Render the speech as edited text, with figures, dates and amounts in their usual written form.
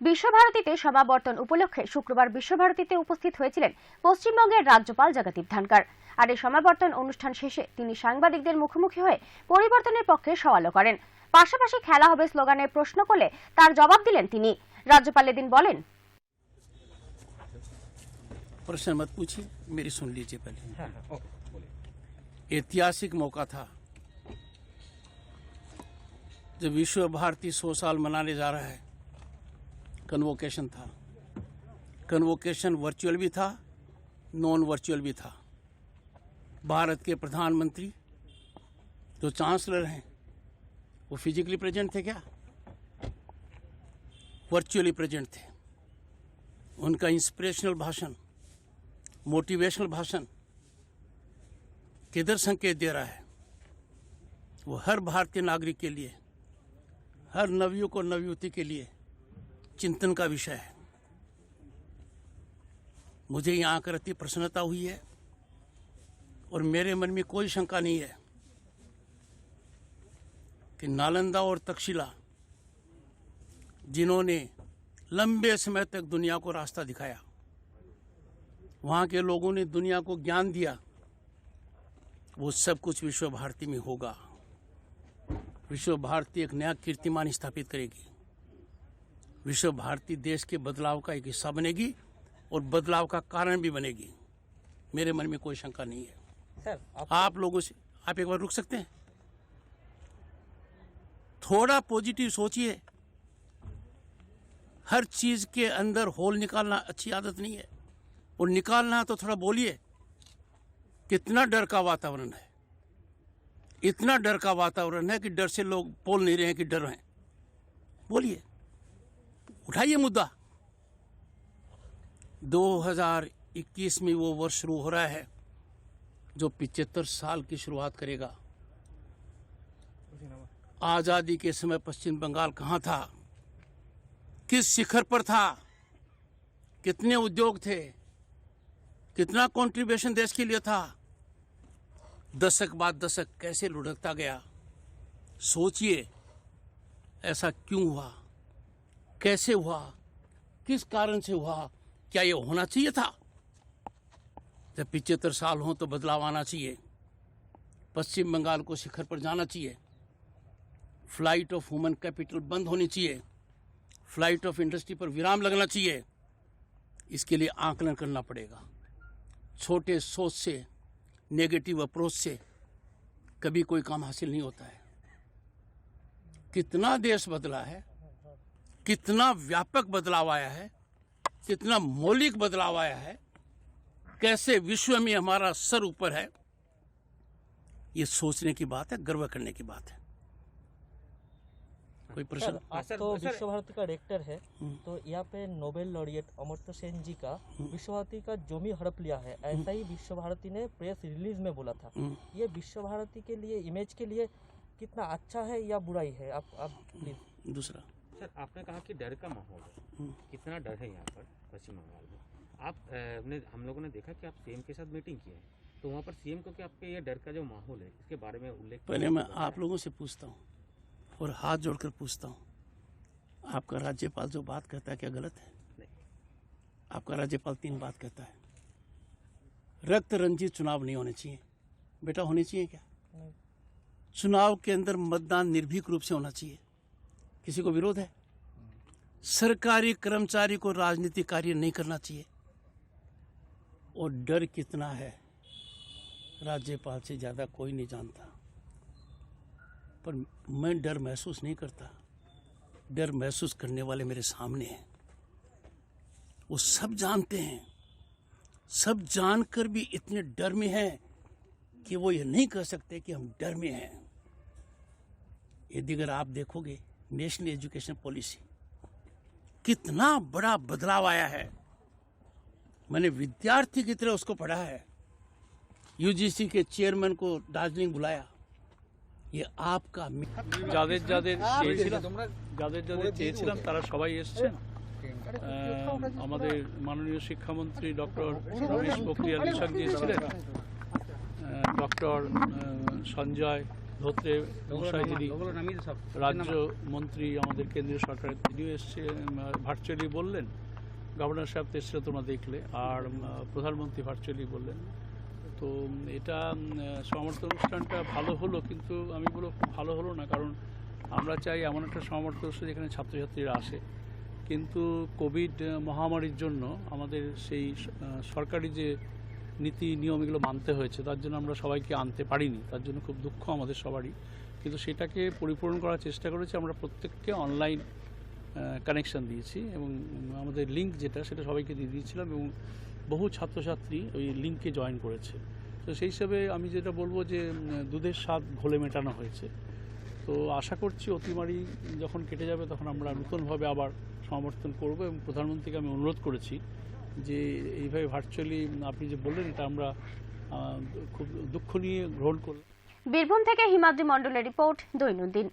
বিশ্বভারতীতে সমাবর্তন উপলক্ষে শুক্রবার বিশ্বভারতীতে উপস্থিত হয়েছিলেন পশ্চিমবঙ্গের রাজ্যপাল জগদীপ ধনকর। আর এই সমাবর্তন অনুষ্ঠান শেষে তিনি সাংবাদিকদের মুখোমুখি হয়ে পরিবর্তনের পক্ষে সওয়ালও করেন। পাশাপাশি খেলা হবে স্লোগানের প্রশ্ন করলে তার জবাব দিলেন তিনি। রাজ্যপাল এদিন বলেন, प्रश्न मत पूछिए, मेरी सुन लीजिए पहले। ऐतिहासिक मौका था जब विश्व भारती 100 साल मनाने जा रहा है। कन्वोकेशन था, कन्वोकेशन वर्चुअल भी था, नॉन वर्चुअल भी था। भारत के प्रधानमंत्री जो चांसलर हैं वो फिजिकली प्रेजेंट थे क्या? वर्चुअली प्रेजेंट थे। उनका इंस्पिरेशनल भाषण, मोटिवेशनल भाषण किधर संकेत दे रहा है? वो हर भारतीय नागरिक के लिए, हर नवयुवक और नवयुवती के लिए चिंतन का विषय है। मुझे यहाँ आकर अति प्रसन्नता हुई है और मेरे मन में कोई शंका नहीं है कि नालंदा और तक्षशिला, जिन्होंने लंबे समय तक दुनिया को रास्ता दिखाया, वहाँ के लोगों ने दुनिया को ज्ञान दिया, वो सब कुछ विश्व भारती में होगा। विश्व भारती एक नया कीर्तिमान स्थापित करेगी। विश्व भारती देश के बदलाव का एक हिस्सा बनेगी और बदलाव का कारण भी बनेगी। मेरे मन में कोई शंका नहीं है। सर, आप लोगों से आप एक बार रुक सकते हैं? थोड़ा पॉजिटिव सोचिए। हर चीज के अंदर होल निकालना अच्छी आदत नहीं है, और निकालना है तो थोड़ा बोलिए। कितना डर का वातावरण है, इतना डर का वातावरण है कि डर से लोग बोल नहीं रहे हैं कि डर हैं। बोलिए, उठाइए मुद्दा। 2021 में वो वर्ष शुरू हो रहा है जो 75 साल की शुरुआत करेगा। आजादी के समय पश्चिम बंगाल कहाँ था? किस शिखर पर था? कितने उद्योग थे? कितना कंट्रीब्यूशन देश के लिए था? दशक बाद दशक कैसे लुढ़कता गया। सोचिए, ऐसा क्यों हुआ, कैसे हुआ, किस कारण से हुआ? क्या ये होना चाहिए था? जब 75 साल हो तो बदलाव आना चाहिए। पश्चिम बंगाल को शिखर पर जाना चाहिए। फ्लाइट ऑफ ह्यूमन कैपिटल बंद होनी चाहिए। फ्लाइट ऑफ इंडस्ट्री पर विराम लगना चाहिए। इसके लिए आकलन करना पड़ेगा। छोटे सोच से, नेगेटिव अप्रोच से कभी कोई काम हासिल नहीं होता है। कितना देश बदला है, कितना व्यापक बदलाव आया है, कितना मौलिक बदलाव आया है, कैसे विश्व में हमारा सर ऊपर है। ये सोचने की बात है, गर्व करने की बात है। कोई प्रश्न? आप तो विश्व भारती का डायरेक्टर है, तो यहाँ पे नोबेल लॉरिएट अमर्त्य सेन जी का विश्व भारती का जमी हड़प लिया है, ऐसा ही विश्व भारती ने प्रेस रिलीज में बोला था। ये विश्व भारती के लिए, इमेज के लिए कितना अच्छा है या बुराई है? आप प्लीज। दूसरा सर, आपने कहा कि डर का माहौल है, कितना डर है यहाँ पर पश्चिम बंगाल में? हम लोगों ने देखा कि आप सीएम के साथ मीटिंग की है, तो वहाँ पर सीएम को क्या आपके ये डर का जो माहौल है इसके बारे में उल्लेख? पहले मैं आप लोगों से पूछता हूँ और हाथ जोड़कर पूछता हूँ, आपका राज्यपाल जो बात कहता है क्या गलत है? नहीं। आपका राज्यपाल 3 बात कहता है। रक्त रंजित चुनाव नहीं होने चाहिए। बेटा, होने चाहिए क्या? नहीं। चुनाव के अंदर मतदान निर्भीक रूप से होना चाहिए। किसी को विरोध है? सरकारी कर्मचारी को राजनीतिक कार्य नहीं करना चाहिए। और डर कितना है राज्यपाल से ज्यादा कोई नहीं जानता, पर मैं डर महसूस नहीं करता। डर महसूस करने वाले मेरे सामने हैं। वो सब जानते हैं, सब जानकर भी इतने डर में हैं कि वो ये नहीं कह सकते कि हम डर में हैं। यदि अगर आप देखोगे नेशनल एजुकेशन पॉलिसी, कितना बड़ा बदलाव आया है। मैंने विद्यार्थी की तरह उसको पढ़ा है। यूजीसी के चेयरमैन को दार्जिलिंग बुलाया। ये आपका যাদের চেয়েছিলাম তারা সবাই এসেছেন। আমাদের মাননীয় শিক্ষামন্ত্রী ডক্টর রমেশ পোখরিয়াল নিশাঙ্ক জি এসেছিলেন, ডক্টর সঞ্জয় ধোত্রে মশাই যিনি রাজ্য মন্ত্রী আমাদের কেন্দ্রীয় সরকারের, তিনিও এসছে, ভার্চুয়ালি বললেন। গভর্নর সাহেব তো এসছে, তোমরা দেখলে, আর প্রধানমন্ত্রী ভার্চুয়ালি বললেন। তো এটা সমাবর্তন অনুষ্ঠানটা ভালো হলো, কিন্তু আমি বলবো খুব ভালো হলো না, কারণ আমরা চাই এমন একটা সমাবর্তন অনুষ্ঠান যেখানে ছাত্রছাত্রীরা আসে, কিন্তু কোভিড মহামারীর জন্য আমাদের সেই সরকারি যে নীতি নিয়ম এগুলো মানতে হয়েছে, তার জন্য আমরা সবাইকে আনতে পারিনি। তার জন্য খুব দুঃখ আমাদের সবারই, কিন্তু সেটাকে পরিপূরণ করার চেষ্টা করেছি। আমরা প্রত্যেককে অনলাইন কানেকশন দিয়েছি এবং আমাদের লিঙ্ক যেটা সেটা সবাইকে দিয়ে দিয়েছিলাম, এবং বহু ছাত্রছাত্রী ওই লিঙ্কে জয়েন করেছে। তো সেই হিসাবে আমি যেটা বলবো যে দুধের স্বাদ ঘোলে মেটানো হয়েছে। তো আশা করছি অতিমারি যখন কেটে যাবে তখন আমরা নতুনভাবে আবার সমর্থন করব, এবং প্রধানমন্ত্রীকে আমি অনুরোধ করেছি যে এইভাবে ভার্চুয়ালি আপনি যে বললেন এটা আমরা খুব দুঃখ নিয়ে গ্রহণ করলাম। বীরভূম থেকে হিমাদ্রি মণ্ডলের রিপোর্ট, দৈনন্দিন।